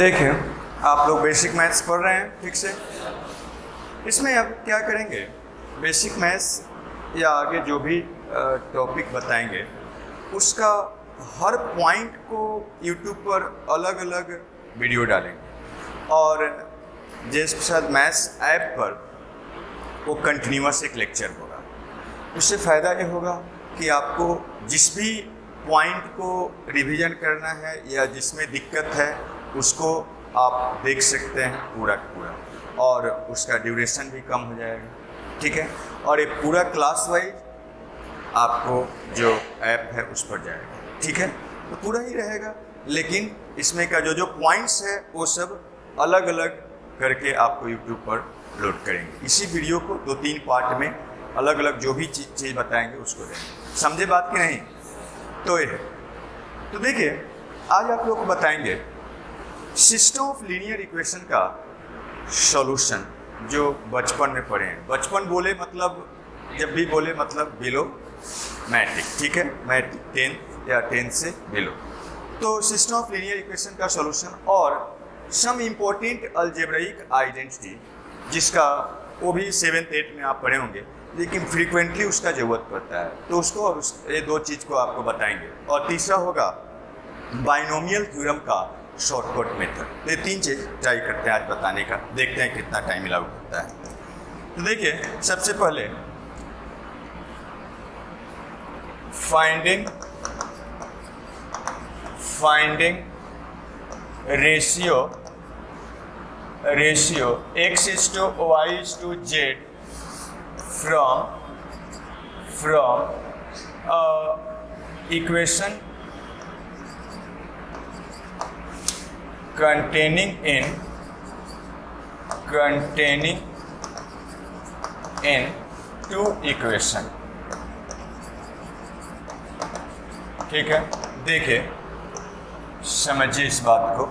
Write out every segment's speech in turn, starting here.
देखिए, आप लोग बेसिक मैथ्स पढ़ रहे हैं ठीक से। इसमें अब क्या करेंगे, बेसिक मैथ्स या आगे जो भी टॉपिक बताएंगे उसका हर पॉइंट को यूट्यूब पर अलग अलग वीडियो डालेंगे और जेएस प्रसाद मैथ्स ऐप पर वो कंटिन्यूअस एक लेक्चर होगा। उससे फ़ायदा ये होगा कि आपको जिस भी पॉइंट को रिवीजन करना है या जिसमें दिक्कत है उसको आप देख सकते हैं पूरा का पूरा, और उसका ड्यूरेशन भी कम हो जाएगा, ठीक है। और ये पूरा क्लास वाइज आपको जो ऐप है उस पर जाएगा, ठीक है। तो पूरा ही रहेगा, लेकिन इसमें का जो जो पॉइंट्स है वो सब अलग अलग करके आपको यूट्यूब पर लोड करेंगे। इसी वीडियो को 2-3 पार्ट में अलग अलग जो भी चीज़ बताएंगे उसको देंगे। समझे बात की नहीं? तो ये है। तो देखिए, आज आप लोग को बताएंगे सिस्टम ऑफ लीनियर इक्वेशन का सॉल्यूशन जो बचपन में पढ़े हैं। बचपन बोले मतलब जब भी बोले मतलब बिलो मैट्रिक, ठीक है, मैट्रिक 10 या 10 से बिलो। तो सिस्टम ऑफ लीनियर इक्वेशन का सॉल्यूशन और सम इम्पोर्टेंट अलजेब्राइक आइडेंटिटी, जिसका वो भी 7th 8th में आप पढ़े होंगे, लेकिन फ्रीक्वेंटली उसका ज़रूरत पड़ता है, तो उसको और ये 2 चीज़ को आपको बताएंगे। और तीसरा होगा बाइनोमियल थ्योरम का शॉर्टकट मेथड। ये 3 चीज़ ट्राई करते हैं आज बताने का, देखते हैं कितना टाइम लागू होता है। तो देखिए, सबसे पहले finding ratio x is to y is to z from equation containing in 2 equation, ठीक है। देखिए, समझिए इस बात को,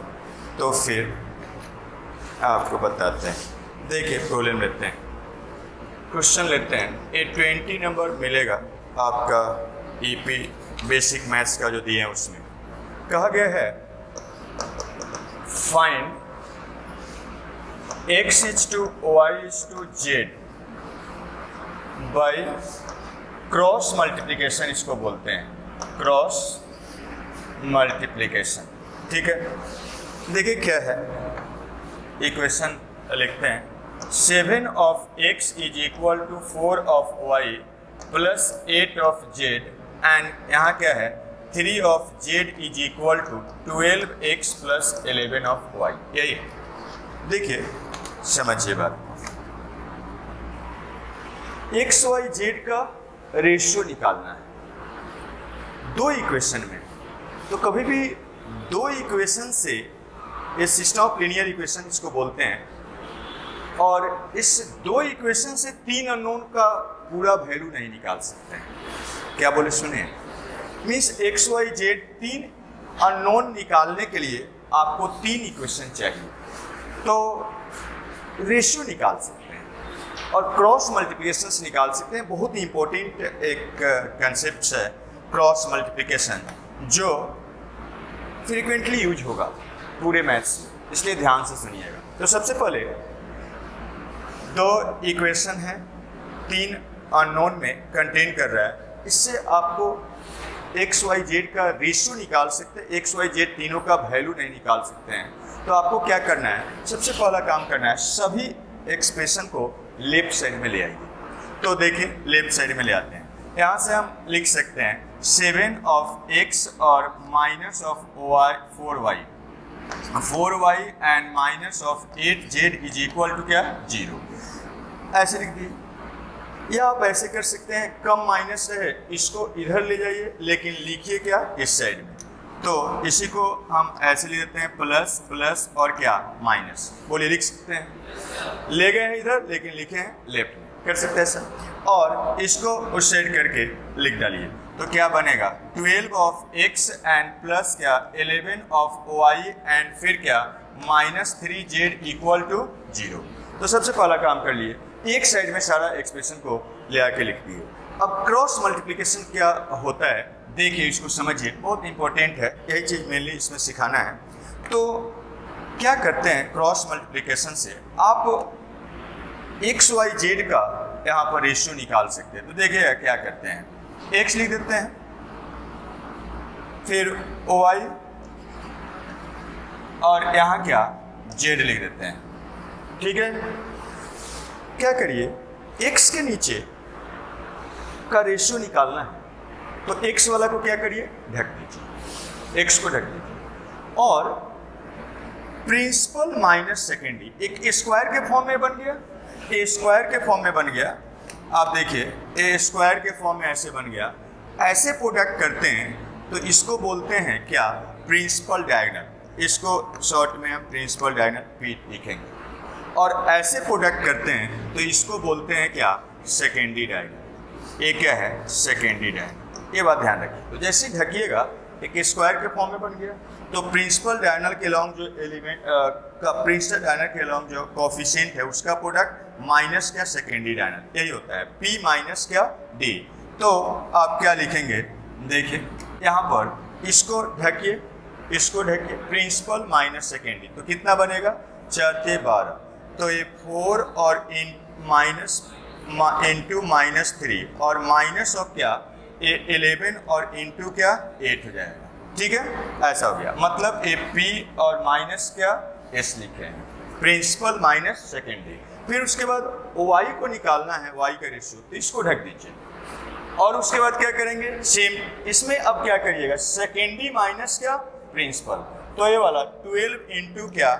तो फिर आपको बताते हैं। देखिए, प्रॉब्लम लेते हैं, क्वेश्चन लेते हैं। ये 20 नंबर मिलेगा आपका ईपी बेसिक मैथ्स का जो दिए हैं उसमें कहा गया है find x is to y is to z by cross multiplication, इसको बोलते हैं क्रॉस मल्टीप्लिकेशन, ठीक है। देखिए क्या है, इक्वेशन लिखते हैं 7 of x is equal to 4 of y plus 8 of z and यहाँ क्या है 3 of z is equal to 12x plus 11 of y। यही है। देखिए, समझिए बात, x y z का रेशियो निकालना है 2 इक्वेशन में। तो कभी भी 2 इक्वेशन से, ये सिस्टम ऑफ लीनियर इक्वेशन इसको बोलते हैं, और इस 2 इक्वेशन से 3 अननोन का पूरा वैल्यू नहीं निकाल सकते हैं। क्या बोले सुने, means x y z 3 unknown निकालने के लिए आपको 3 इक्वेशन चाहिए, तो रेशियो निकाल सकते हैं और क्रॉस मल्टीप्लिकेशन से निकाल सकते हैं। बहुत ही इंपॉर्टेंट एक कंसेप्ट है क्रॉस मल्टीप्लिकेशन, जो फ्रीक्वेंटली यूज होगा पूरे मैथ्स में, इसलिए ध्यान से सुनिएगा। तो सबसे पहले 2 इक्वेशन है 3 अननोन में कंटेन कर रहा है, इससे आपको x y z का रेशियो निकाल सकते हैं। x y z तीनों का वैल्यू नहीं निकाल सकते हैं। तो आपको क्या करना है, सबसे पहला काम करना है, सभी एक्सप्रेशन को लेफ्ट साइड में ले आइए। तो देखिए, लेफ्ट साइड में ले आते हैं। यहाँ से हम लिख सकते हैं 7 of x और minus of 4y and minus of 8z is equal to क्या 0, ऐसे लिख दिए। या आप ऐसे कर सकते हैं, कम माइनस है इसको इधर ले जाइए, लेकिन लिखिए क्या इस साइड में। तो इसी को हम ऐसे ले देते हैं प्लस प्लस और क्या माइनस, बोलिए लिख सकते हैं। ले गए हैं इधर लेकिन लिखे हैं लेफ्ट में, कर सकते हैं सर। और इसको उस साइड करके लिख डालिए, तो क्या बनेगा 12 of x एंड प्लस क्या 11 of y एंड फिर क्या माइनस 3z इक्वल टू 0। तो सबसे पहला काम कर लिए, एक साइड में सारा एक्सप्रेशन को ले आके लिख दिए। अब क्रॉस मल्टीप्लिकेशन क्या होता है देखिए, इसको समझिए, बहुत इंपॉर्टेंट है, यही चीज़ मेनली इसमें सिखाना है। तो क्या करते हैं क्रॉस मल्टीप्लिकेशन से आप एक्स वाई जेड का यहाँ पर रेशियो निकाल सकते हैं। तो देखिएगा क्या करते हैं, एक्स लिख देते हैं, फिर वाई, और यहाँ क्या जेड लिख देते हैं। ठीक है, क्या करिए, एक्स के नीचे का रेशियो निकालना है तो एक्स वाला को क्या करिए, ढक दीजिए, एक्स को ढक दीजिए, और प्रिंसिपल माइनस सेकेंडरी एक स्क्वायर के फॉर्म में बन गया, ए स्क्वायर के फॉर्म में बन गया। आप देखिए ए स्क्वायर के फॉर्म में ऐसे बन गया। ऐसे प्रोडक्ट करते हैं तो इसको बोलते हैं क्या, प्रिंसिपल डायगोनल। इसको शॉर्ट में हम प्रिंसिपल डायगोनल पी लिखेंगे। और ऐसे प्रोडक्ट करते हैं तो इसको बोलते हैं क्या, सेकेंडरी डायगोनल। ये क्या है, सेकेंडरी डायगोनल। ये बात ध्यान रखिए। तो जैसे ही ढकिएगा एक स्क्वायर के फॉर्म में बन गया, तो प्रिंसिपल डायगोनल के अलॉन्ग जो एलिमेंट का प्रिंसिपल डायगोनल के अलॉन्ग जो कोफिशिएंट है उसका प्रोडक्ट माइनस क्या, सेकेंडरी डायगोनल। यही होता है P माइनस क्या, D। तो आप क्या लिखेंगे, देखिए यहाँ पर इसको ढकिए, इसको ढकिए, प्रिंसिपल माइनस सेकेंडरी, तो कितना बनेगा, 4 के 12, तो ये 4 और इन माइनस इंटू माइनस 3 और माइनस ऑफ क्या 11 और इंटू क्या 8 हो जाएगा। ठीक है, ऐसा हो गया। मतलब ए पी और माइनस क्या एस लिखे हैं, प्रिंसिपल माइनस सेकेंडरी। फिर उसके बाद वाई को निकालना है, वाई का रेशियो, तो इसको ढक दीजिए। और उसके बाद क्या करेंगे, सेम इसमें अब क्या करिएगा, सेकेंडरी माइनस क्या प्रिंसिपल, तो ये वाला 12 इंटू क्या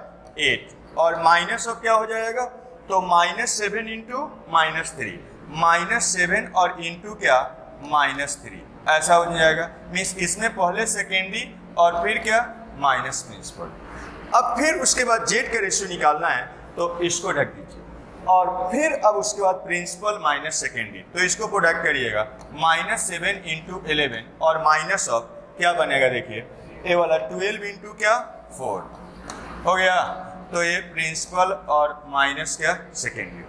8 और माइनस ऑफ क्या हो जाएगा, तो -7 इंटू -3, -7 और इंटू क्या -3, ऐसा हो जाएगा। मीन्स इसमें पहले सेकेंडरी और फिर क्या माइनस प्रिंसिपल। अब फिर उसके बाद जेड का रेशियो निकालना है तो इसको ढक दीजिए, और फिर अब उसके बाद प्रिंसिपल माइनस सेकेंडरी, तो इसको प्रोडक्ट करिएगा, -7 इंटू 11 और माइनस ऑफ क्या बनेगा, देखिए ये वाला 12 इंटू क्या 4 हो गया। तो ये प्रिंसिपल और माइनस क्या सेकेंडरी,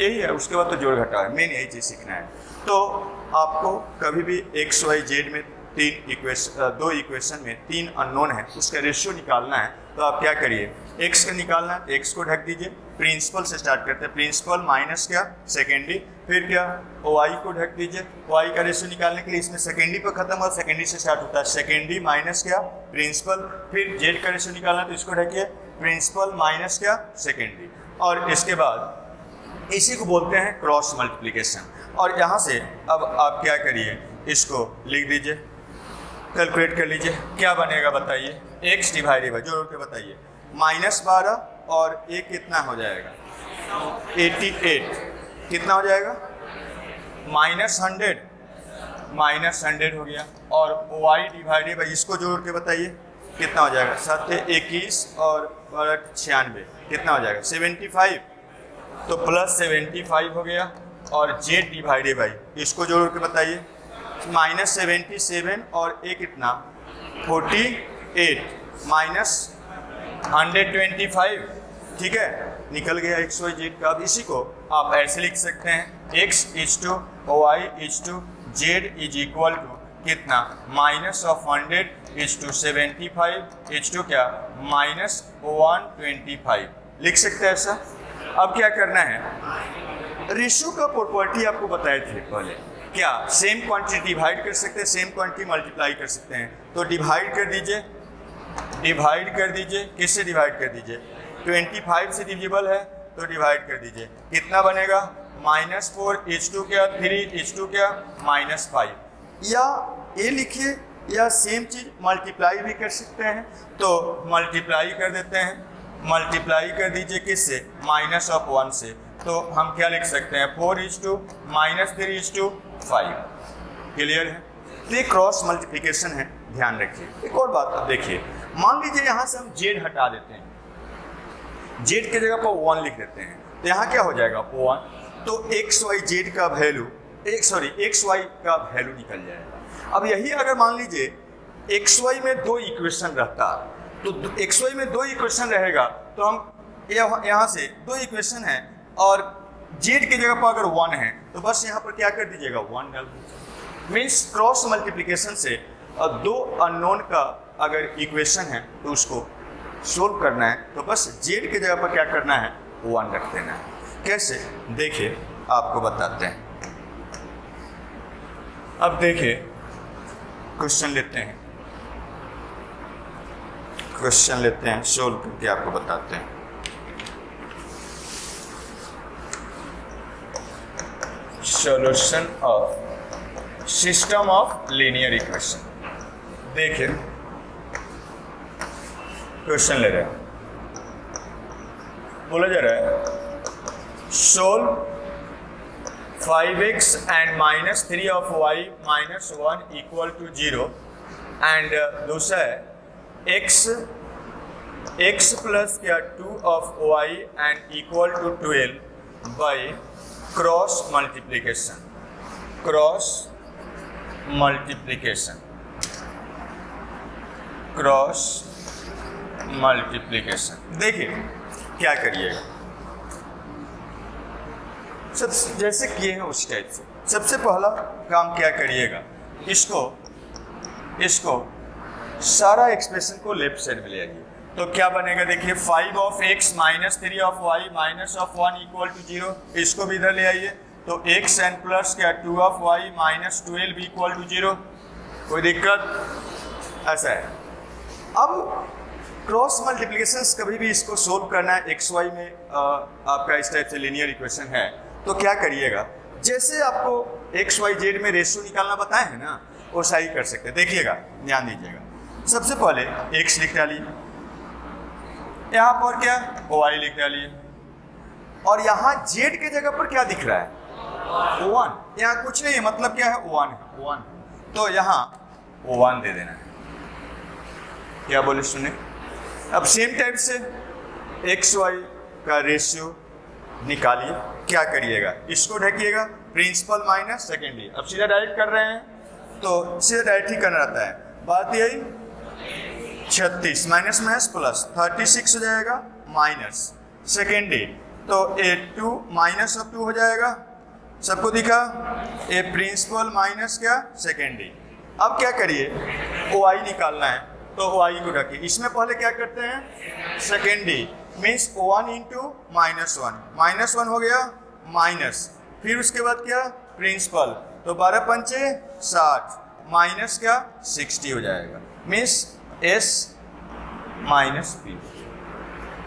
यही है। उसके बाद तो जोड़ घटा है, मेन यही चीज़ सीखना है। तो आपको कभी भी एक्स वाई जेड में दो इक्वेशन में 3 अननोन है, उसका रेशियो निकालना है। तो आप क्या करिए, एक्स का निकालना है, एक्स को ढक दीजिए, प्रिंसिपल से स्टार्ट करते हैं, प्रिंसिपल माइनस क्या सेकेंडरी, फिर क्या वाई को ढक दीजिए। वाई का रेशियो निकालने के लिए इसमें सेकेंडरी पर खत्म हुआ, सेकेंडरी से स्टार्ट होता है, सेकेंडरी माइनस क्या प्रिंसिपल। फिर जेड का रेशियो निकालना है तो इसको ढकिए, प्रिंसिपल माइनस क्या सेकेंडरी। और इसके बाद इसी को बोलते हैं क्रॉस मल्टीप्लिकेशन। और यहाँ से अब आप क्या करिए, इसको लिख दीजिए, कैलकुलेट कर लीजिए, क्या बनेगा बताइए, एक्स डिवाइडेड बाय, जोड़ के बताइए, -12 और एक कितना हो जाएगा 88, कितना हो जाएगा -100 हो गया। और y डिवाइडेड बाय, इसको जोड़ के बताइए कितना हो जाएगा, 7 21 और 96, कितना हो जाएगा 75, तो +75 हो गया। और z डिवाइडेड बाई, इसको जोड़ के बताइए, -77 और एक कितना 48 -125, ठीक है, निकल गया एक्स वाई जेड का। अब इसी को आप ऐसे लिख सकते हैं, x is to Y is to Z is equal to कितना, -100 इज टू 75 इज टू क्या -125, लिख सकते हैं ऐसा। अब क्या करना है, रेशियो का प्रॉपर्टी आपको बताए थे पहले, क्या सेम क्वांटिटी डिवाइड कर सकते हैं, सेम क्वांटिटी मल्टीप्लाई कर सकते हैं। तो डिवाइड कर दीजिए, डिवाइड कर दीजिए, किससे डिवाइड कर दीजिए, 25 से डिविजिबल है तो डिवाइड कर दीजिए, कितना बनेगा -4 इज टू क्या 3 इज टू क्या -5। या ये लिखिए, या सेम चीज़ मल्टीप्लाई भी कर सकते हैं, तो मल्टीप्लाई कर देते हैं, मल्टीप्लाई कर दीजिए किससे, -1 से। तो हम क्या लिख सकते हैं, 4 is to -3 is to 5, clear है। तो ये क्रॉस मल्टीप्लिकेशन है, ध्यान रखिए। एक और बात अब देखिए, मान लीजिए यहाँ से हम जेड हटा देते हैं, जेड की जगह पर 1 लिख देते हैं, तो यहाँ क्या हो जाएगा 1, तो एक्स वाई जेड का वैल्यू एक्स वाई का वैल्यू निकल जाएगा। अब यही अगर मान लीजिए एक्स वाई में 2 इक्वेशन रहता, तो एक्स वाई में 2 इक्वेशन रहेगा, तो हम यहाँ से 2 इक्वेशन है और जेड की जगह पर अगर 1 है तो बस यहाँ पर क्या कर दीजिएगा 1 डाल दीजिए। मीन्स क्रॉस मल्टीप्लिकेशन से 2 अननोन का अगर इक्वेशन है तो उसको सोल्व करना है तो बस जेड की जगह पर क्या करना है, 1 रख देना है। कैसे, देखिए आपको बताते हैं। अब देखिए क्वेश्चन लेते हैं, सोल्व करके आपको बताते हैं। Solution of system of linear equation. देखिए क्वेश्चन ले रहे हैं, बोला जा रहा है solve 5x and -3 of y -1 equal to 0 and दूसरा है x प्लस क्या 2 of y and equal to 12 by cross multiplication. देखिए क्या करिएगा, सब जैसे किए हैं उस टाइप से। सबसे पहला काम क्या करिएगा, इसको सारा एक्सप्रेशन को लेफ्ट साइड में ले आइए। तो क्या बनेगा, देखिए 5 of x -3 of y -1 equal to 0, इसको भी इधर ले आइए। तो x n प्लस क्या 2 of y -12 equal to 0। कोई दिक्कत, ऐसा है। अब क्रॉस मल्टीप्लिकेशंस कभी भी इसको सोल्व करना है, एक्स वाई में आपका इस टाइप से लीनियर इक्वेशन है, तो क्या करिएगा, जैसे आपको एक्स वाई जेड में रेशियो निकालना बताए हैं ना, वो सही कर सकते हैं। देखिएगा, ध्यान दीजिएगा। सबसे पहले एक्स लिख डालिए, यहाँ पर क्या वाई लिख डालिए, और यहाँ जेड के जगह पर क्या दिख रहा है, 1। यहाँ कुछ नहीं है, मतलब क्या है, 1 है, 1। तो यहाँ 1 दे देना है। क्या बोले सुने। अब सेम टाइप से एक्स वाई का रेशियो निकालिए। क्या करिएगा, इसको ढकिएगा, प्रिंसिपल माइनस सेकेंडरी। अब सीधा डायरेक्ट कर रहे हैं तो सीधा डायरेक्ट ही करना रहता है। बात यही 36 माइनस माइनस प्लस 36 हो जाएगा, माइनस सेकेंडरी तो A2 माइनस ऑफ 2 हो जाएगा। सबको दिखा, ए प्रिंसिपल माइनस क्या सेकेंडरी। अब क्या करिए, OI निकालना है तो OI को रखिए। इसमें पहले क्या करते हैं, सेकेंडरी मीन्स 1 इंटू -1 हो गया, माइनस, फिर उसके बाद क्या प्रिंसिपल, तो 12 पंचे 60 माइनस क्या 60 हो जाएगा, मीन्स S माइनस P।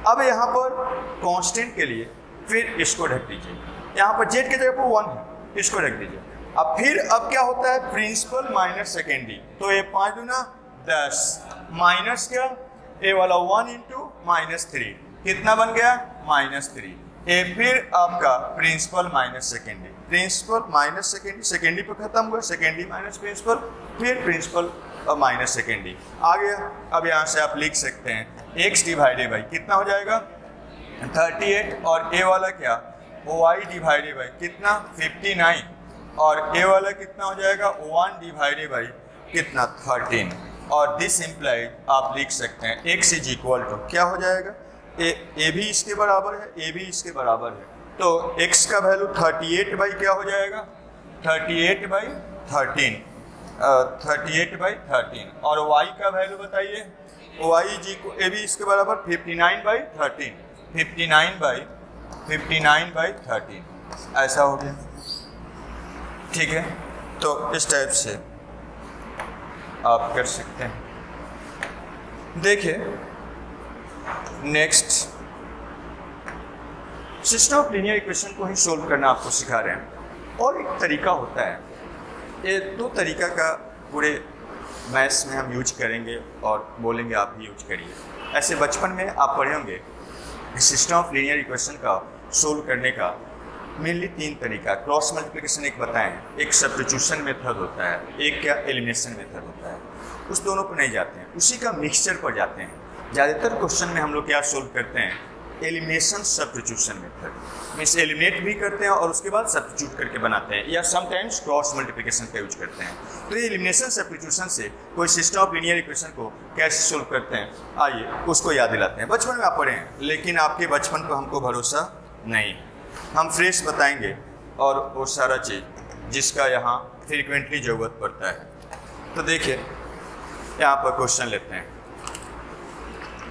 अब यहाँ पर कांस्टेंट के लिए फिर इसको ढक दीजिए, यहाँ पर जेड के जगह पर 1 है, इसको ढक दीजिए। अब फिर अब क्या होता है, प्रिंसिपल माइनस सेकेंडरी, तो ये 5 दूना 10 माइनस क्या ए वाला 1 इंटू -3, कितना बन गया -3। ए फिर आपका principal minus secondary, principal minus secondary, secondary पर खत्म हुआ, सेकेंडरी माइनस प्रिंसिपल, फिर प्रिंसिपल माइनस सेकेंडरी आ गया। अब यहाँ से आप लिख सकते हैं x डिवाइडेड बाई कितना हो जाएगा 38, और ए वाला क्या OI डिवाइडेड बाई कितना 59, और ए वाला कितना हो जाएगा 1 डिवाइडेड बाई कितना 13। और दिस इम्प्लाइड आप लिख सकते हैं x इज इक्वल टू क्या हो जाएगा, ए भी इसके बराबर है, ए भी इसके बराबर है, तो x का वैल्यू 38 बाई क्या हो जाएगा 38 बाई 13, 38 बाई 13, और y का वैल्यू बताइए, y जी को ए भी इसके बराबर 59 बाई 13, 59 बाई 13, ऐसा हो गया। ठीक है, तो इस टाइप से आप कर सकते हैं। देखिए next, system of linear equation को ही सोल्व करना आपको सिखा रहे हैं। और एक तरीका होता है, ये 2 तरीका का पूरे मैथ्स में हम यूज करेंगे और बोलेंगे आप भी यूज करिए। ऐसे बचपन में आप पढ़े होंगे सिस्टम ऑफ लीनियर इक्वेशन का सोल्व करने का मेनली 3 तरीका, क्रॉस मल्टीप्लिकेशन एक बताएं, एक सब्स्टिट्यूशन मेथड होता है, एक क्या एलिमिनेशन मेथड होता है। उस दोनों पर नहीं जाते हैं, उसी का मिक्सचर पर जाते हैं। ज़्यादातर क्वेश्चन में हम लोग क्या सोल्व करते हैं, elimination substitution method, means eliminate भी करते हैं और उसके बाद सब्स्टिट्यूट करके बनाते हैं, या समटाइम्स क्रॉस मल्टीप्लिकेशन का यूज करते हैं। तो ये एलिमिनेशन सब्स्टिट्यूशन से कोई सिस्टम ऑफ लीनियर इक्वेशन को कैसे सोल्व करते हैं, आइए उसको याद दिलाते हैं। बचपन में आप पढ़े हैं, लेकिन आपके बचपन पर हमको भरोसा नहीं, हम फ्रेश बताएंगे और वो सारा चीज़ जिसका यहाँ फ्रीक्वेंटली ज़रूरत पड़ता है। तो देखिए यहाँ पर क्वेश्चन लेते हैं।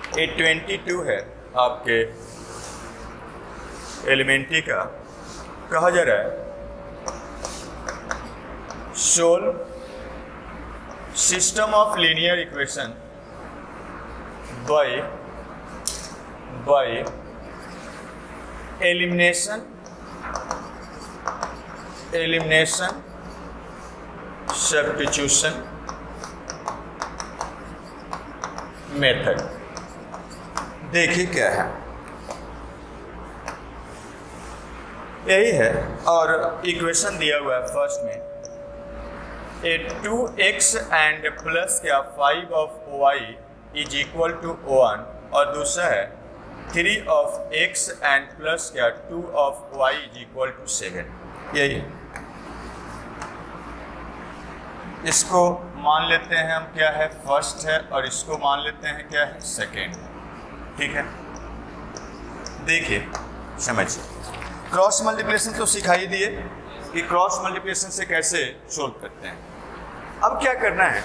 ये 22 है आपके एलिमेंट्री का। कहा जा रहा है solve system of linear equation by elimination substitution method. देखिए क्या है, यही है और इक्वेशन दिया हुआ है फर्स्ट में ए 2x एंड प्लस क्या 5 of y is equal to 1 और दूसरा है 3 ऑफ x एंड प्लस क्या 2 of y is equal to 7। यही है। इसको मान लेते हैं हम क्या है फर्स्ट है और इसको मान लेते हैं क्या है सेकेंड। ठीक है, देखिए समझिए, क्रॉस मल्टीप्लिकेशन तो सिखाई दिए कि क्रॉस मल्टीप्लिकेशन से कैसे सोल्व करते हैं। अब क्या करना है,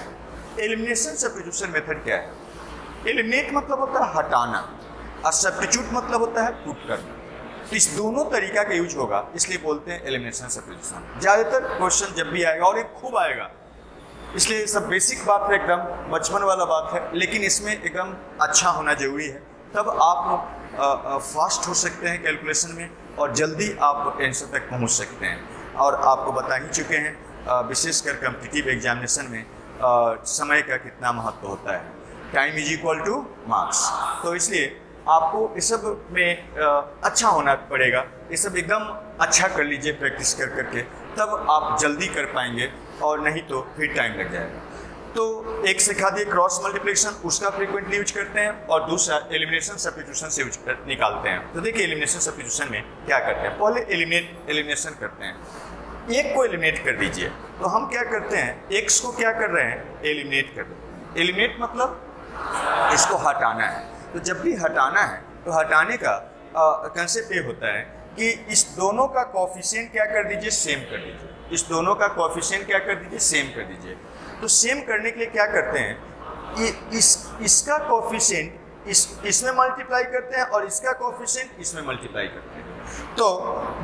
एलिमिनेशन सब्स्टिट्यूशन मेथड क्या है। एलिमिनेट मतलब होता है हटाना और सब्स्टिट्यूट मतलब होता है पुट करना। तो इस दोनों तरीका का यूज होगा, इसलिए बोलते हैं एलिमिनेशन सब्स्टिट्यूशन। ज़्यादातर क्वेश्चन जब भी आएगा और ये खूब आएगा, इसलिए ये सब बेसिक बात है, एकदम बचपन वाला बात है, लेकिन इसमें एकदम अच्छा होना जरूरी है। तब आप फास्ट हो सकते हैं कैलकुलेशन में और जल्दी आप आंसर तक पहुंच सकते हैं। और आपको बता ही चुके हैं विशेषकर कॉम्पिटिटिव एग्जामिनेशन में समय का कितना महत्व होता है। Time is equal two marks. तो इसलिए आपको इस सब में अच्छा होना पड़ेगा। ये सब एकदम अच्छा कर लीजिए प्रैक्टिस कर करके, तब आप जल्दी कर पाएंगे और नहीं तो फिर टाइम लग जाएगा। तो एक सिखा दिए क्रॉस मल्टीप्लिकेशन, उसका फ्रीक्वेंटली यूज करते हैं और दूसरा एलिमिनेशन सब्स्टिट्यूशन से निकालते हैं। तो देखिए एलिमिनेशन सब्स्टिट्यूशन में क्या करते हैं, पहले एलिमिनेशन करते हैं। एक को एलिमिनेट कर दीजिए, तो हम क्या करते हैं, एक्स को क्या कर रहे हैं, एलिमिनेट कर रहे हैं। एलिमिनेट मतलब इसको हटाना है। तो जब भी हटाना है तो हटाने का कंसेप्ट ये होता है कि इस दोनों का कोएफिशिएंट क्या कर दीजिए, सेम कर दीजिए। इस दोनों का कोएफिशिएंट क्या कर दीजिए, सेम कर दीजिए। तो सेम करने के लिए क्या करते हैं, इसका कोएफिशिएंट इसमें मल्टीप्लाई करते हैं और इसका कोएफिशिएंट इसमें मल्टीप्लाई करते हैं। तो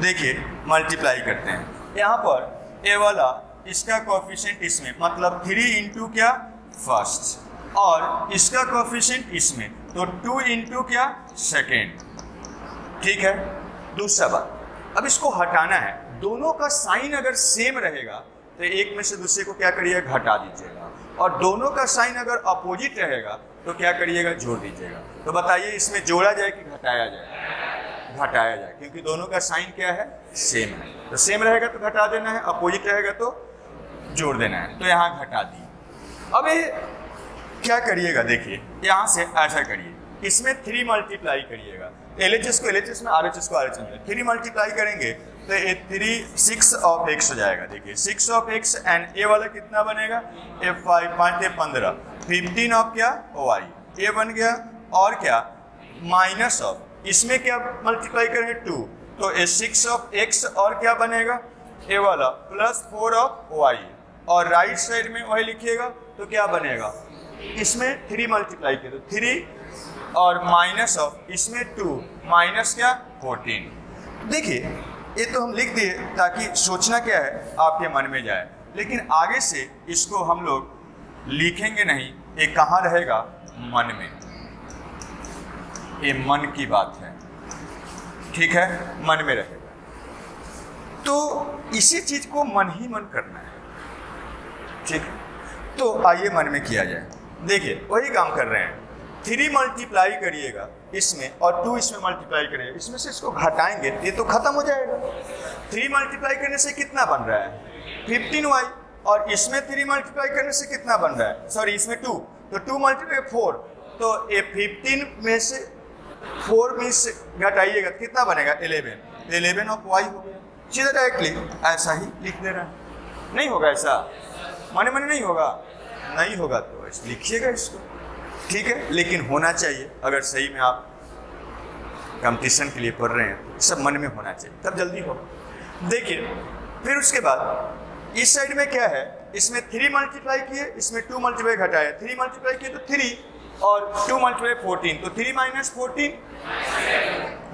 देखिए मल्टीप्लाई करते हैं, यहाँ पर ए वाला इसका कोएफिशिएंट इसमें मतलब 3 इंटू क्या फर्स्ट और इसका कोएफिशिएंट इसमें तो 2 इंटू क्या सेकेंड। ठीक है, दूसरा बात, अब इसको हटाना है। दोनों का साइन अगर सेम रहेगा तो एक में से दूसरे को क्या करिएगा, घटा दीजिएगा, और दोनों का साइन अगर अपोजिट रहेगा तो क्या करिएगा, जोड़ दीजिएगा। तो बताइए इसमें जोड़ा जाए कि घटाया जाए, घटाया जाए, क्योंकि दोनों का साइन क्या है, सेम है। तो सेम रहेगा तो घटा देना है, अपोजिट रहेगा तो जोड़ देना है। तो यहाँ घटा दिए। अब ये क्या करिएगा, देखिए यहाँ से ऐसा करिए, इसमें 3 मल्टीप्लाई करिएगा, LHS को LHS में, RHS को RHS में 3 मल्टीप्लाई करेंगे तो ये 3 6 ऑफ x हो जाएगा। देखिए 6 ऑफ x एंड ए वाला कितना बनेगा, ए 5 5 15 15 ऑफ क्या y, ए बन गया, और क्या माइनस ऑफ इसमें क्या मल्टीप्लाई करेंगे 2, तो ए 6 ऑफ x और क्या बनेगा, ए वाला प्लस 4 ऑफ y, और राइट साइड में वही लिखिएगा तो क्या बनेगा, इसमें 3 मल्टीप्लाई किया तो 3 और माइनस ऑफ इसमें 2 माइनस क्या 14। देखिए ये तो हम लिख दिए ताकि सोचना क्या है आपके मन में जाए, लेकिन आगे से इसको हम लोग लिखेंगे नहीं, ये कहाँ रहेगा, मन में। ये मन की बात है, ठीक है, मन में रहेगा। तो इसी चीज को मन ही मन करना है, ठीक है। तो आइए मन में किया जाए। देखिए वही काम कर रहे हैं, 3 मल्टीप्लाई करिएगा इसमें और 2 इसमें मल्टीप्लाई करिएगा, इसमें से इसको घटाएंगे ये तो खत्म हो जाएगा। 3 मल्टीप्लाई करने से कितना बन रहा है, 15y, और इसमें 3 मल्टीप्लाई करने से कितना बन रहा है, सॉरी इसमें 2, तो 2 मल्टीप्लाई 4, तो ये 15 में से 4 में से घटाइएगा कितना बनेगा, 11, 11 ऑफ y हो गया। सीधा डायरेक्टली ऐसा ही लिख दे रहा है। नहीं होगा ऐसा, माने माने नहीं होगा, नहीं होगा तो लिखिएगा इसको, ठीक है, लेकिन होना चाहिए। अगर सही में आप कंपटीशन के लिए पढ़ रहे हैं सब मन में होना चाहिए, तब जल्दी होगा। देखिए फिर उसके बाद इस साइड में क्या है, इसमें 3 मल्टीप्लाई किए, इसमें 2 मल्टीप्लाई घटाया, 3 मल्टीप्लाई किए तो 3, और 2 मल्टीप्लाई 14, तो 3 माइनस 14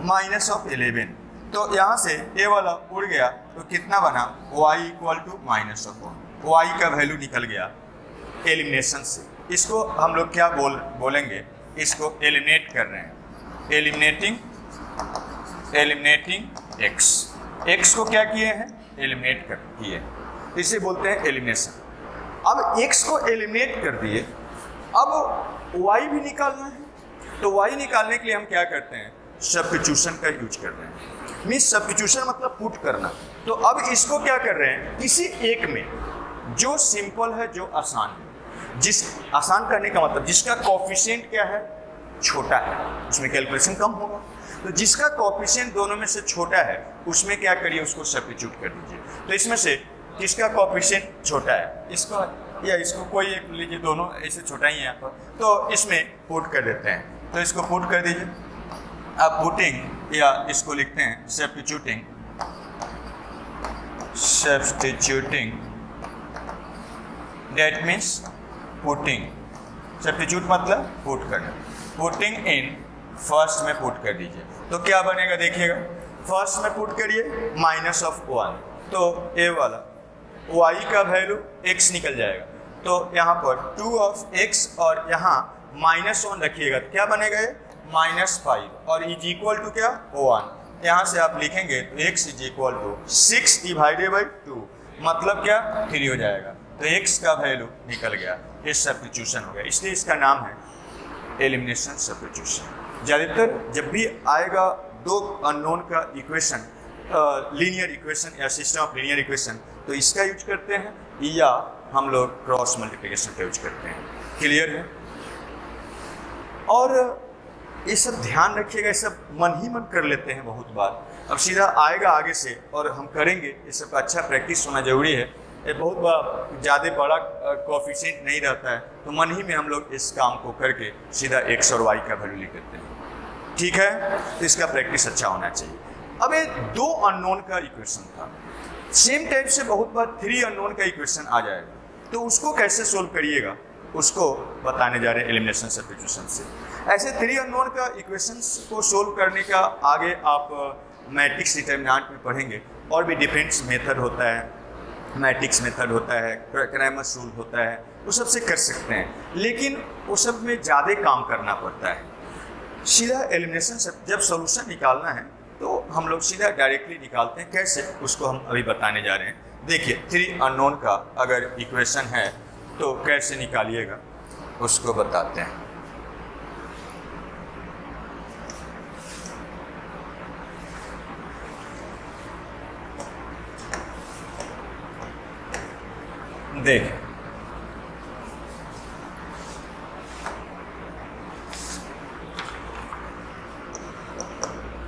माइनस ऑफ 11। तो यहाँ से ये वाला उड़ गया, तो कितना बना, y equal to minus of 1। y का वैल्यू निकल गया एलिमिनेशन से। इसको हम लोग क्या बोलेंगे, इसको एलिमिनेट कर रहे हैं, एलिमिनेटिंग x को क्या किए हैं, एलिमिनेट कर किए, इसे बोलते हैं एलिमिनेशन। अब x को एलिमिनेट कर दिए, अब y भी निकालना है, तो y निकालने के लिए हम क्या करते हैं, सब्स्टिट्यूशन का यूज कर रहे हैं। मीन्स सब्स्टिट्यूशन मतलब पुट करना। तो अब इसको क्या कर रहे हैं, किसी एक में जो सिंपल है, जो आसान है, जिस आसान करने का मतलब जिसका कोफिशिएंट क्या है, छोटा है, उसमें कैलकुलेशन कम होगा। तो जिसका कोफिशिएंट दोनों में से छोटा है उसमें क्या करिए, उसको सब्स्टिट्यूट कर दीजिए। तो इसमें से किसका कोफिशिएंट छोटा है, इसको या इसको, कोई एक लीजिए, दोनों ऐसे छोटा ही है यहाँ पर, तो इसमें पुट कर देते हैं। तो इसको पुट कर दीजिए। अब पुटिंग, या इसको लिखते हैं substituting, that means putting. Substitute मतलब पुट करना, पुटिंग इन फर्स्ट में पुट कर दीजिए। तो क्या बनेगा देखिएगा, फर्स्ट में पुट करिए माइनस ऑफ 1, तो ए वाला y का वैल्यू x निकल जाएगा। तो यहाँ पर 2 ऑफ x और यहाँ -1 रखिएगा, तो क्या बनेगा ये, -5, और इज इक्वल टू क्या, 1। यहाँ से आप लिखेंगे तो x is equal to 6 divided by 2, मतलब क्या, 3 हो जाएगा। तो x का वैल्यू निकल गया, ये सब्स्टिट्यूशन हो गया, इसलिए इसका नाम है एलिमिनेशन सब्स्टिट्यूशन। ज़्यादातर जब भी आएगा दो अननोन का इक्वेशन, लीनियर इक्वेशन या सिस्टम ऑफ लीनियर इक्वेशन, तो इसका यूज करते हैं, या हम लोग क्रॉस मल्टीप्लिकेशन का यूज करते हैं। क्लियर है? और ये सब ध्यान रखिएगा, ये सब मन ही मन कर लेते हैं बहुत बार। अब सीधा आएगा आगे से और हम करेंगे, ये सब का अच्छा प्रैक्टिस होना जरूरी है। ये बहुत बार ज़्यादा बड़ा कोफिशिएंट नहीं रहता है, तो मन ही में हम लोग इस काम को करके सीधा x और y का वैल्यू लिख देते हैं। ठीक है, तो इसका प्रैक्टिस अच्छा होना चाहिए। अब ये 2 अननोन का इक्वेशन था, सेम टाइप से बहुत बार 3 अननोन का इक्वेशन आ जाएगा, तो उसको कैसे सोल्व करिएगा, उसको बताने जा रहे हैं एलिमिनेशन सब्स्टिट्यूशन से। ऐसे 3 अननोन का इक्वेशंस को सोल्व करने का आगे आप मैट्रिक्स डिटरमिनेंट में पढ़ेंगे, और भी डिफरेंट मेथड होता है, मैट्रिक्स मेथड होता है, क्रैमर्स रूल होता है, वो सबसे कर सकते हैं, लेकिन वो सब में ज़्यादा काम करना पड़ता है। सीधा एलिमिनेशन जब सॉल्यूशन निकालना है तो हम लोग सीधा डायरेक्टली निकालते हैं। कैसे, उसको हम अभी बताने जा रहे हैं। देखिए 3 अननोन का अगर इक्वेशन है तो कैसे निकालिएगा, उसको बताते हैं। देख,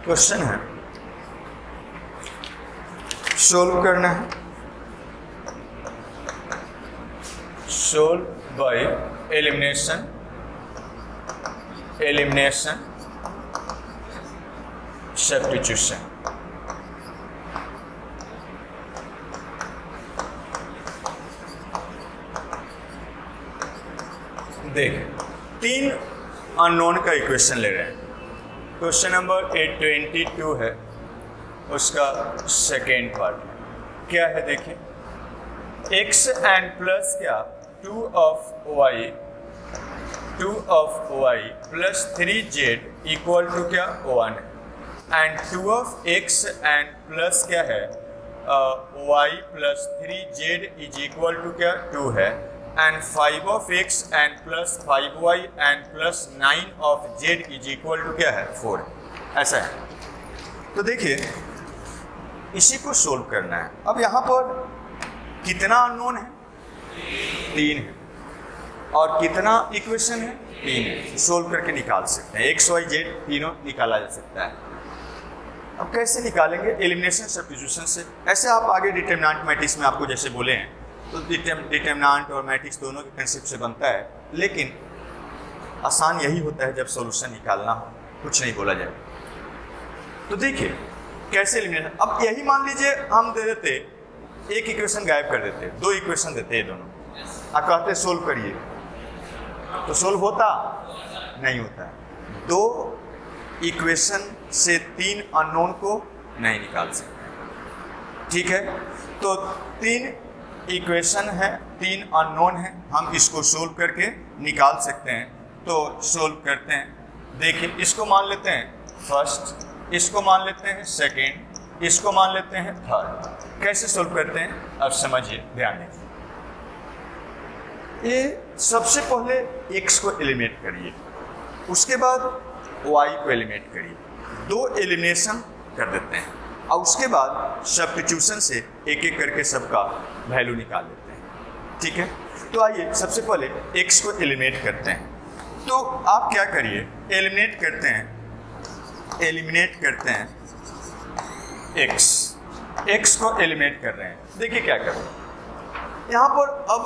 क्वेश्चन है, सोल्व करना है, सोल्व बाय एलिमिनेशन सब्स्टिट्यूशन। देख, 3 अननोन का इक्वेशन ले रहे हैं। क्वेश्चन नंबर 822 है, उसका सेकेंड पार्ट क्या है, देखिए, x एंड प्लस क्या, 2 of y plus 3z equal to क्या, 1, and 2 of x and plus क्या है, y plus 3z is equal to क्या, 2 है, and 5 of x and plus 5y and plus 9 of z is equal to क्या है, 4। ऐसा है। तो देखिए इसी को सोल्व करना है। अब यहाँ पर कितना अननोन है, 3 है, और कितना इक्वेशन है, 3 है। सोल्व करके निकाल सकते हैं, x y z तीनों निकाला जा सकता है। अब कैसे निकालेंगे, एलिमिनेशन सब्स्टिट्यूशन से। ऐसे आप आगे डिटरमिनेंट मैट्रिक्स में आपको जैसे बोले हैं, तो डिटरमिनेंट और मैट्रिक्स दोनों के कंसेप्ट से बनता है, लेकिन आसान यही होता है जब सॉल्यूशन निकालना हो, कुछ नहीं बोला जाए। तो देखिए कैसे एलिमिनेशन। अब यही मान लीजिए हम दे देते, एक इक्वेशन गायब कर देते, 2 इक्वेशन देते हैं दोनों, आप कहते सोल्व करिए, तो सोल्व होता नहीं होता। दो इक्वेशन से तीन अननोन को नहीं निकाल सकते। ठीक है, तो तीन इक्वेशन है, तीन अननोन है, हम इसको सोल्व करके निकाल सकते हैं। तो सोल्व करते हैं। देखिए, इसको मान लेते हैं फर्स्ट, इसको मान लेते हैं सेकेंड, इसको मान लेते हैं थर्ड। कैसे सोल्व करते हैं अब समझिए, ध्यान दीजिए। ये सबसे पहले x को एलिमिनेट करिए, उसके बाद y को एलिमिनेट करिए। दो एलिमिनेशन कर देते हैं और उसके बाद सब्स्टिट्यूशन से एक एक करके सबका वैल्यू निकाल लेते हैं। ठीक है, तो आइए सबसे पहले x को एलिमिनेट करते हैं। तो आप क्या करिए, एलिमिनेट करते हैं x को एलिमिनेट कर रहे हैं। देखिए क्या कर रहे हैं, यहाँ पर अब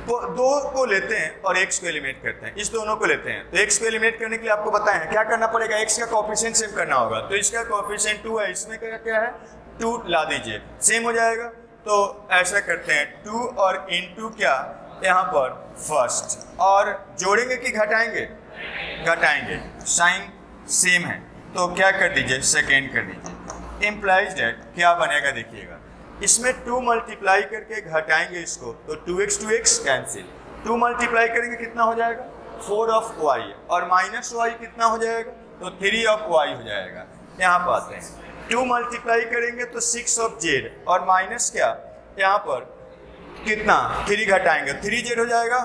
दो को लेते हैं और x को एलिमिनेट करते हैं, इस दोनों को लेते हैं। तो x को एलिमिनेट करने के लिए आपको पता है क्या करना पड़ेगा, x का कोएफिशिएंट सेम करना होगा। तो इसका कोएफिशिएंट 2 है, इसमें क्या है 2 ला दीजिए, सेम हो जाएगा। तो ऐसा करते हैं 2 और इनटू क्या यहाँ पर फर्स्ट, और जोड़ेंगे कि घटाएंगे, घटाएंगे, साइन सेम है तो क्या कर दीजिए सेकेंड कर दीजिए। इम्प्लाइज डेट क्या बनेगा देखिएगा, इसमें 2 मल्टीप्लाई करके घटाएंगे इसको तो 2x कैंसिल, 2 मल्टीप्लाई करेंगे कितना हो जाएगा 4 ऑफ y, और माइनस y कितना हो जाएगा तो 3 ऑफ y हो जाएगा। यहाँ पर आते हैं 2 मल्टीप्लाई करेंगे तो 6 ऑफ z, और माइनस क्या यहाँ पर कितना 3 घटाएंगे 3z हो जाएगा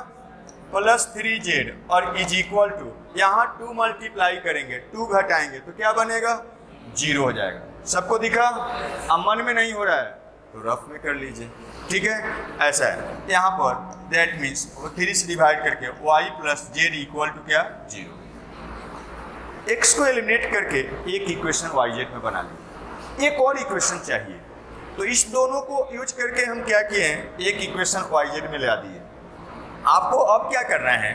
प्लस 3z, और इज इक्वल टू यहाँ 2 मल्टीप्लाई करेंगे 2 घटाएंगे तो क्या बनेगा 0 हो जाएगा। सबको दिखा, अमन में नहीं हो रहा है तो रफ में कर लीजिए। ठीक है, ऐसा है यहाँ पर, दैट मीन्स 3 से डिवाइड करके y plus Z equal to क्या 0। x को एलिमिनेट करके एक इक्वेशन yz में बना ली। एक और इक्वेशन चाहिए, तो इस दोनों को यूज करके हम क्या किए हैं, एक इक्वेशन yz में ला दिए। आपको अब क्या करना है,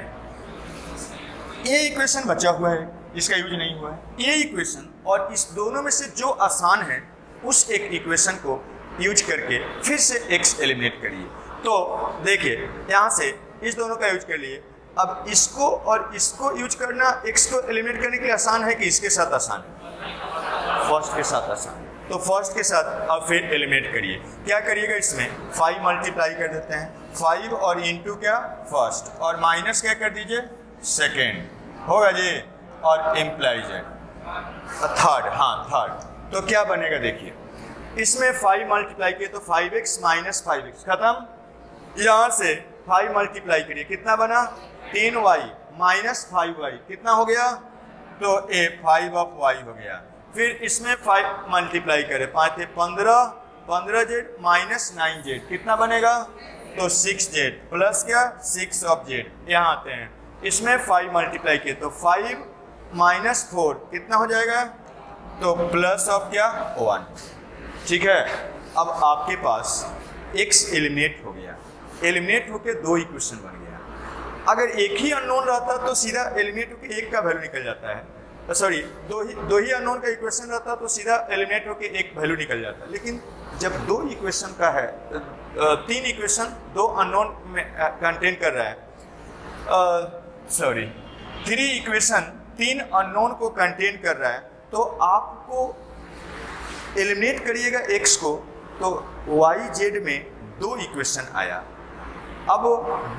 ये इक्वेशन बचा हुआ है, इसका यूज नहीं हुआ है, ये इक्वेशन और इस दोनों में से जो आसान है उस एक इक्वेशन को यूज करके फिर से x एलिमिनेट करिए। तो देखिए यहाँ से इस दोनों का यूज कर लिए, अब इसको और इसको यूज करना x को एलिमिनेट करने के लिए आसान है कि इसके साथ आसान है, फर्स्ट के साथ आसान है। तो फर्स्ट के साथ अब फिर एलिमिनेट करिए। क्या करिएगा, इसमें 5 मल्टीप्लाई कर देते हैं, 5 और इंटू क्या फर्स्ट, और माइनस क्या कर दीजिए सेकेंड, होगा जी, और इम्प्लाइज है थर्ड, हाँ थर्ड। तो क्या बनेगा देखिए, इसमें 5 मल्टीप्लाई किए तो 5x माइनस 5x खत्म। यहाँ से 5 मल्टीप्लाई करिए कितना बना 10y माइनस 5y कितना हो गया, तो ए 5 ऑफ y हो गया। फिर इसमें 5 मल्टीप्लाई करें, 5 थे 15z माइनस 9z कितना बनेगा, तो 6z प्लस क्या 6 ऑफ z। यहाँ आते हैं, इसमें 5 मल्टीप्लाई किए तो 5 माइनस 4 कितना हो जाएगा, तो प्लस ऑफ क्या 1। ठीक है, अब आपके पास x एलिमिनेट हो गया, एलिमिनेट होकर 2 इक्वेशन बन गया। अगर एक ही अननोन रहता तो सीधा एलिमिनेट होकर एक का वैल्यू निकल जाता है, तो सॉरी दो ही अननोन का इक्वेशन रहता तो सीधा एलिमिनेट होकर एक वैल्यू निकल जाता। लेकिन जब 2 इक्वेशन का है, 3 इक्वेशन 2 अननोन में कंटेन कर रहा है, सॉरी 3 इक्वेशन 3 अननोन को कंटेन कर रहा है, तो आपको एलिमिनेट करिएगा x को तो yz में 2 इक्वेशन आया। अब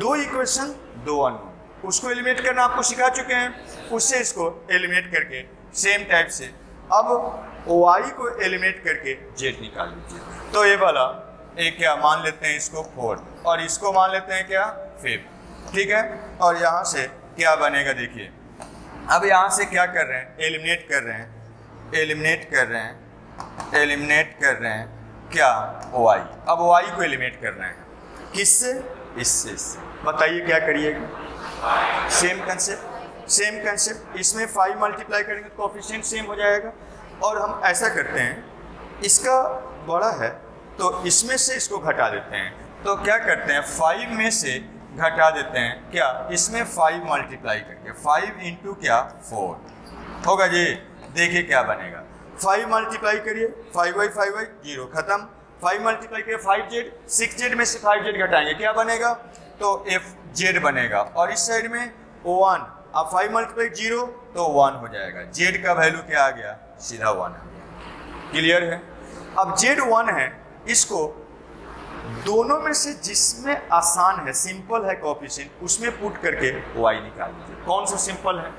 2 इक्वेशन 2 अननोन, उसको एलिमिनेट करना आपको सिखा चुके हैं, उससे इसको एलिमिनेट करके सेम टाइप से अब y को एलिमिनेट करके z निकाल लीजिए। तो ये वाला एक क्या मान लेते हैं इसको 4 और इसको मान लेते हैं क्या 5। ठीक है, और यहाँ से क्या बनेगा देखिए, अब यहाँ से क्या कर रहे हैं, एलिमिनेट कर रहे हैं, एलिमिनेट कर रहे हैं क्या y। अब y को एलिमिनेट कर रहे हैं किससे, इससे। बताइए क्या करिएगा, सेम कंसेप्ट। इसमें 5 मल्टीप्लाई करेंगे तो कोएफिशिएंट सेम हो जाएगा, और हम ऐसा करते हैं, इसका बड़ा है तो इसमें से इसको घटा देते हैं। तो क्या करते हैं, 5 में से घटा देते हैं क्या, इसमें 5 मल्टीप्लाई करके 5 इंटू क्या 4 होगा जी। देखिए क्या बनेगा, 5 मल्टीप्लाई करिए 5y 0 खत्म, 5 मल्टीप्लाई करिए 5z, 6z में से 5z घटाएंगे क्या बनेगा, तो जेड बनेगा और इस साइड में 1, अब 5 मल्टीप्लाई 0 तो 1 हो जाएगा। जेड का वैल्यू क्या आ गया, सीधा 1 आ गया। क्लियर है। अब जेड 1 है, इसको दोनों में से जिसमें आसान है, सिंपल है कोएफिशिएंट, उसमें पुट करके y निकाल लीजिए। कौन सा सिंपल है,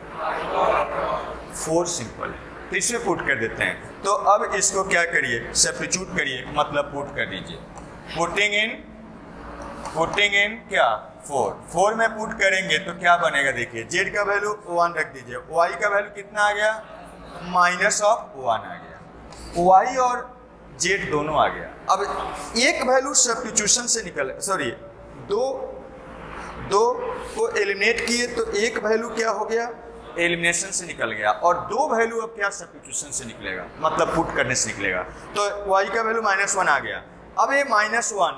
4 सिंपल है, तो इसमें पुट कर देते हैं। तो अब इसको क्या करिए, सब्स्टिट्यूट करिए, मतलब पुट कर दीजिए। पुटिंग इन क्या 4 में पुट करेंगे तो क्या बनेगा, देखिए जेड का वैल्यू 1 रख दीजिए, y का वैल्यू कितना आ गया, -1 आ गया, y और जेड दोनों आ गया। अब एक वैल्यू सब्स्टिट्यूशन से निकल, सॉरी दो को एलिमिनेट किए तो एक वैल्यू क्या हो गया, एलिमिनेशन से निकल गया, और 2 वैल्यू अब क्या सब्स्टिट्यूशन से निकलेगा, मतलब पुट करने से निकलेगा। तो y का वैल्यू -1 आ गया। अब ये -1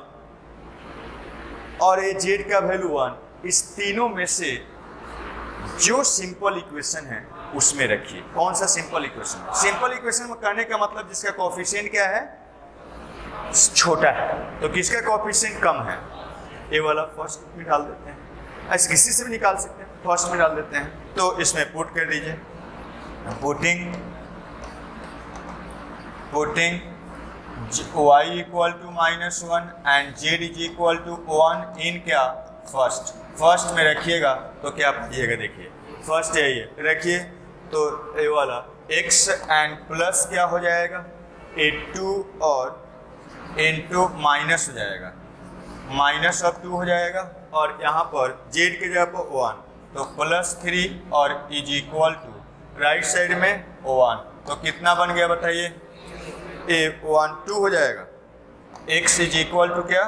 और ये जेड का वैल्यू 1, इस तीनों में से जो सिंपल इक्वेशन है उसमें रखिए। कौन सा सिंपल इक्वेशन, सिंपल इक्वेशन में करने का मतलब जिसका कोएफिशिएंट क्या है, छोटा है, तो किसका कोएफिशिएंट कम है, ये वाला फर्स्ट में डाल देते हैं, ऐसे किसी से भी निकाल सकते हैं, फर्स्ट में डाल देते हैं। तो इसमें पुट कर दीजिए, putting y equal to -1 and z is equal to 1 in क्या, फर्स्ट में रखिएगा तो क्या पाइएगा, देखिए फर्स्ट यही है, रखिए तो ये वाला x एंड प्लस क्या हो जाएगा, 2 और इनटू माइनस हो जाएगा, -2 हो जाएगा, और यहाँ पर z के जगह पर 1 तो +3 और is equal to right side में 1, तो कितना बन गया बताइए, 2 हो जाएगा, x इज इक्वल टू क्या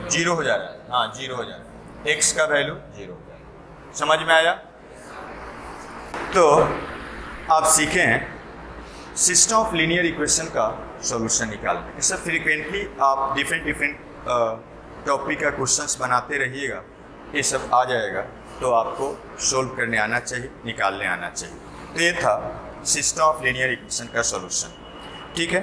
0 हो जाएगा, हाँ 0 हो जाएगा, x का वैल्यू 0 हो जाएगा। समझ में आया। तो आप सीखे हैं सिस्टम ऑफ लीनियर इक्वेशन का सॉल्यूशन निकालना। इससे फ्रीक्वेंटली आप डिफरेंट टॉपिक का क्वेश्चंस बनाते रहिएगा, ये सब आ जाएगा, तो आपको सोल्व करने आना चाहिए, निकालने आना चाहिए। तो ये था सिस्टम ऑफ लीनियर इक्वेशन का सॉल्यूशन। ठीक है।